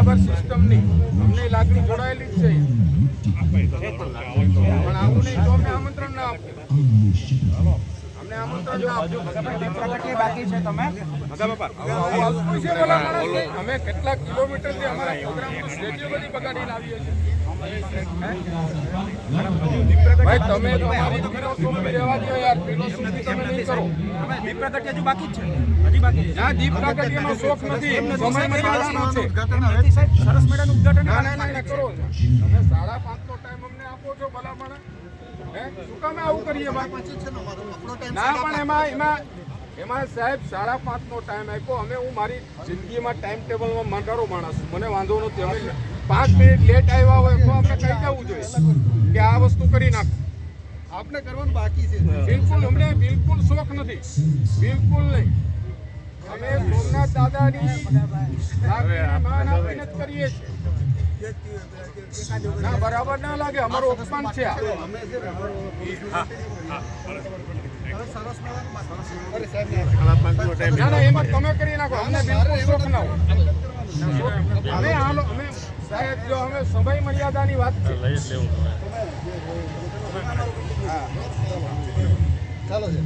બરાબર સિસ્ટમની અમને લાગણી જોડાયેલી જ છે પણ આવું નહીં તો અમને આમંત્રણ ના આપો અમને આમંત્રણ ના આપજો બાકી છે તમે અમે કેટલા કિલોમીટરથી અમારા પ્રોગ્રામનું શેડ્યુલ બધી બગાડીને આવીએ છીએ ભાઈ તમે તમારી ફિલોસોફી રહેવા દો યાર ફિલોસોફી તમે નહીં કરો દીપ પ્રાગટ્ય હજુ બાકી જ છે હજી બાકી છે ના દીપ પ્રાગટ્યનો શોખ નથી સમય મર્યાદાનો છે સરસ મેળાનું ઉદ્ઘાટન ના કરો તમે 5:30 નો ટાઈમ અમને આપો છો ભલામણ હે શું કામે આવું કરીએ ભાઈ ના પણ એમાં સાહેબ 5:30 નો ટાઈમ આપ્યો અમે હું મારી જિંદગીમાં ટાઈમ ટેબલમાં મંડારો માણસ મને વાંધો નથી અમે 5 મિનિટ લેટ આવ્યા હોય તો આપણે કહી જવું જોઈએ કે આ વસ્તુ કરી નાખો આપણે કરવાનું બાકી છે બિલકુલ અમને બિલકુલ શોખ નથી બિલકુલ નહીં અમે સોમનાથ દાદાની માન આપીને જ કરીએ છીએ ના બરાબર ના લાગે અમારું અપમાન છે આ. ના ના એમાં તમે કરી નાખો અમને બિલકુલ શોખ ના હોય અમે સાહેબ જો અમે સમય મર્યાદાની વાત છે ચાલો છે